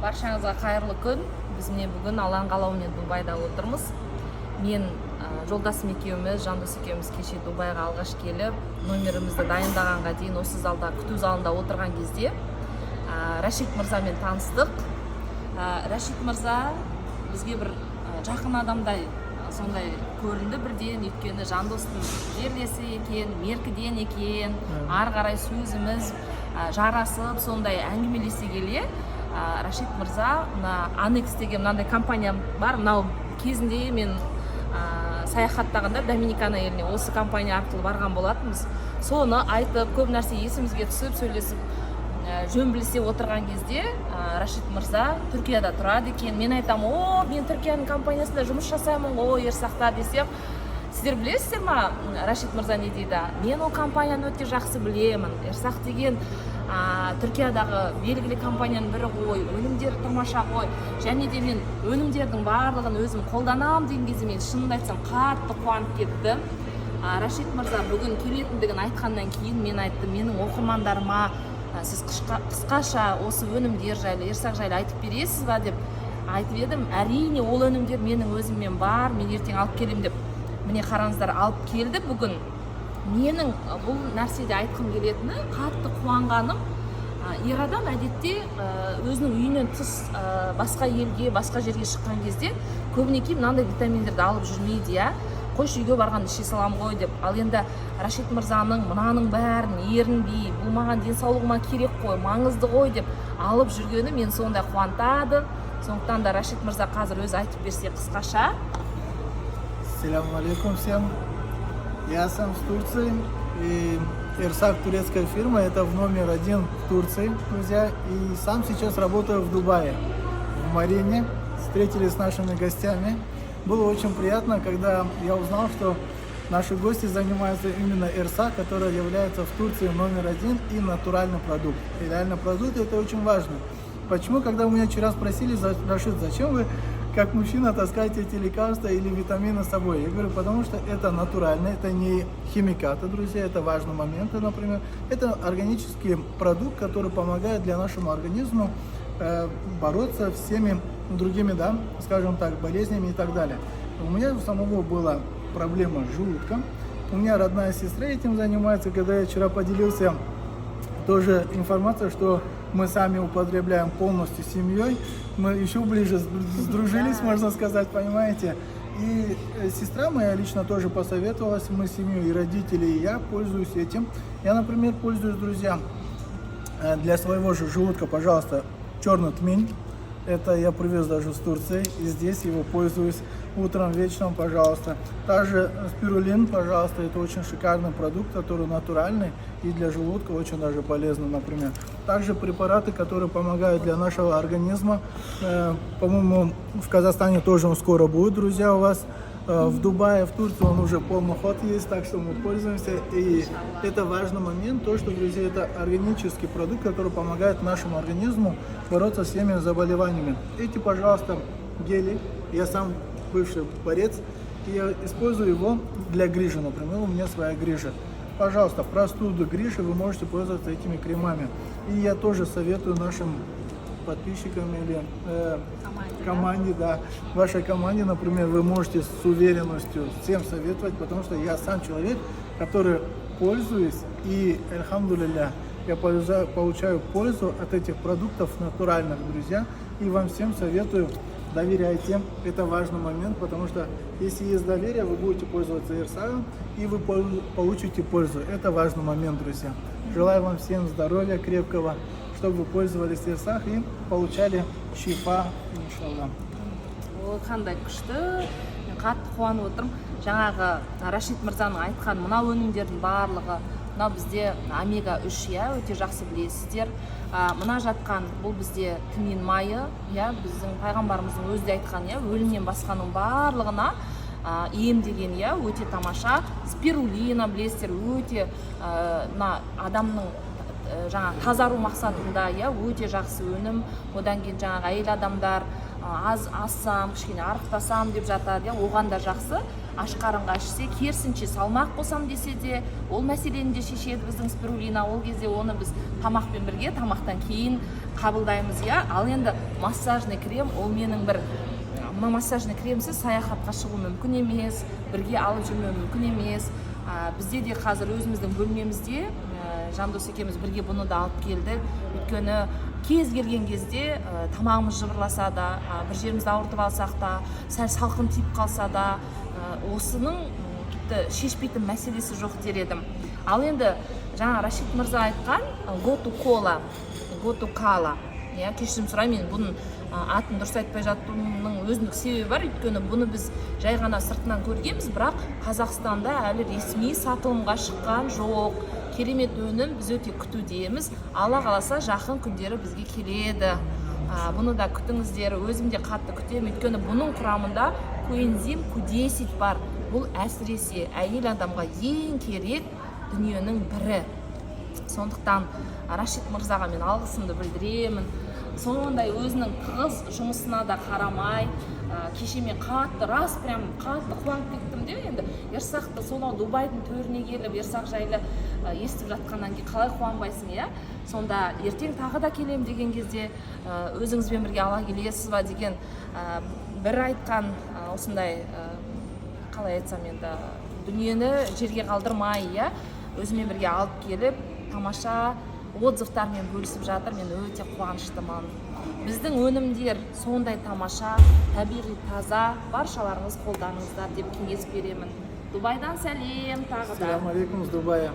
Баршаңызға қайырлы күн. Біз міне бүгін Алан қалауымен Дубайда отырмыз. Мен жолдасым екеуміз, Жандос екеуміз кеше Дубайға алғаш келіп, номерімізді дайындағанға дейін осы залда, күту залында отырған кезде Рашид мырзамен таныстық. Рашид мырза бізге бір жақын адамдай сондай көрінді бірден, өйткені Жандостың жерлесі екен, меркіден екен, ары қарай сөзіміз жарасып, сондай әңгімелесе келе. Рашид мырза, Анекс деген мынандай компания бар, мынау кезінде мен саяхаттағанда Доминикана еліне осы компания арқылы барған болатынбыз. Соны айтып, көп нәрсе есімізге түсіп, сөйлесіп, жөн білісе отырған кезде Рашид мырза Түркияда тұрады екен. Мен айтам, мен Түркияның компаниясында жұмыс жасаймын, ерсақта десем, сіздер білесіздер ма, Рашид мырза не дейді? Мен ол компанияны өте жақсы білемін. Ерсақ деген Түркиядағы белгілі компанияның бірі ғой, өнімдері тамаша ғой, және де мен өнімдердің барлығын өзім қолданамын деген кезде мен шынымды айтсам қатты қуанып кеттім. Рашид мырза бүгін келетіндігін айтқаннан кейін мен айттым, менің оқырмандарыма сіз қысқаша осы өнімдер жайлы, ерсақ жайлы айтып бересіз ба деп айтып едім. Әрине ол өнімдер менің өзіммен бар, мен ертең алып келем деп. Міне қараңыздар, алып келді бүгін. Менің бұл нәрседе айтқым келетіні, қатты қуанғаным, ер адам әдетте өзінің үйінен тыс басқа елге, басқа жерге шыққан кезде көбінесе мынандай витаминдерді алып жүрмейді, қойшы үйге барған іше салам ғой деп. Ал енді Рашид мырзаның мынаның бәрін ерінбей, бұл маған денсаулығыма керек қой, маңызды ғой деп алып жүргені мен сондай қуантады. Сондықтан да Рашид мырза қазір өзі айтып берсе қысқаша. Ассаламу алейкум всем. Я сам с Турции, и Ерсак турецкая фирма, это в номер 1 в Турции, друзья. И сам сейчас работаю в Дубае, в Марине. Встретились с нашими гостями. Было очень приятно, когда я узнал, что наши гости занимаются именно Ерсак, который является в Турции номер 1 и натуральный продукт. И реально продукт это очень важно. Почему, когда у меня вчера спросили, Рашид, зачем вы как мужчина таскаете эти лекарства или витамины с собой? Я говорю, потому что это натурально, это не химикаты, друзья, это важные моменты, например. Это органический продукт, который помогает для нашему организму бороться с всеми другими, скажем так, болезнями и так далее. У меня у самого была проблема с желудком. У меня родная сестра этим занимается. Когда я вчера поделился тоже информацией, что мы сами употребляем полностью с семьей, мы еще ближе сдружились, можно сказать, понимаете. И сестра моя лично тоже посоветовалась, мы с семьей, и родители, и я пользуюсь этим. Я, например, пользуюсь, друзья, для своего же желудка, пожалуйста, черный тмин. Это я привез даже с Турции, и здесь его пользуюсь утром, вечером, пожалуйста. Также спирулин, пожалуйста, это очень шикарный продукт, который натуральный и для желудка очень даже полезный, например. Также препараты, которые помогают для нашего организма. По-моему, в Казахстане тоже он скоро будет, друзья, у вас. В Дубае, в Турции он уже полный ход есть, так что мы пользуемся. И это важный момент, то, что, друзья, это органический продукт, который помогает нашему организму бороться с всеми заболеваниями. Эти, пожалуйста, гели, я сам бывший борец, и я использую его для грыжи, например, у меня своя грыжа. Пожалуйста, простуду, грыжи вы можете пользоваться этими кремами. И я тоже советую нашим подписчикам или команде, вашей команде, например, вы можете с уверенностью всем советовать, потому что я сам человек, который пользуюсь, и, альхамдулилля, я получаю пользу от этих продуктов натуральных, друзья, и вам всем советую, доверяйте, это важный момент, потому что если есть доверие, вы будете пользоваться Ерсаком, и вы получите пользу, это важный момент, друзья. Желаю вам всем здоровья крепкого, чтобы вы пользовались Ерсак и получали шифа, иншаллах. Қандай күшті, мен қатты қуанып отырмын. Жаңағы Рашид мырзаның айтқан мына өнімдердің барлығы, мына бізде омега 3, өте жақсы білесіздер. Мына жатқан бұл бізде тмин майы, біздің пайғамбарымыздың өзі де айтқан, өлімнен басқаның барлығына ем деген, өте тамаша. Спирулина білесіздер, өте адамның жаңа тазару мақсатында, иә, өте жақсы өнім. Одан кейін жаңағы әйел адамдар аз ассам, кішкене арықтасам деп жатады, иә, оған да жақсы. Аш қарынға ішсе, керісінше салмақ қосам десе де, ол мәселені де шешеді біздің спирулина. Ол кезде оны біз тамақпен бірге, тамақтан кейін қабылдаймыз, иә. Ал енді массажный крем, ол менің бір массажный кремсіз саяхатқа шығу мүмкін емес, бірге алып жүрмеу мүмкін емес. Бізде де қазір өзіміздің бөлмемізде Жандос екеуміз бірге бұны да алып келдік. Өйткені кез келген кезде тамағымыз жыбырласа да, бір жерімізді ауыртып алсақ та, сәл салқын тиіп қалса да, осының тіпті шешпейтін мәселесі жоқ дер едім. Ал енді жаңа Рашид мырза айтқан go to cola, go to kala. Кешірім сұраймын, мен бұның атын дұрыс айтпай жатуымның өзіндік себебі бар. Өйткені бұны біз жай ғана сыртынан көргенбіз, бірақ Қазақстанда әлі ресми сатылымға шыққан жоқ. Керемет өнім, біз өте күтудеміз. Алла қаласа жақын күндері бізге келеді. Бұны да күтіңіздер, өзім де қатты күтемін. Өйткені бұның құрамында коэнзим Q10 бар. Бұл әсіресе әйел адамға ең керек дүниенің бірі. Сондықтан Рашид мырзаға мен алғысымды білдіремін. Сондай өзінің тығыз жұмысына да қарамай, кеше мен қатты қуанып кеттім де, енді Ерсақты сонау Дубайдың төріне келіп, Ерсақ жайлы естіп жатқаннан кейін қалай қуанбайсың, иә? Сонда ертең тағы да келем деген кезде өзіңізбен бірге ала келесіз ба деген бір айтқан осындай, қалай айтсам енді, дүниені жерге қалдырмай, иә, өзімен бірге алып келіп, тамаша отзывтармен бөлісіп жатыр. Мен өте қуаныштымын. Біздің өнімдер сондай тамаша, табиғи, таза, баршаларыңыз қолданыңыздар деп кеңес беремін. Дубайдан сәлем тағы да. Ассаламу алейкум, с Дубая.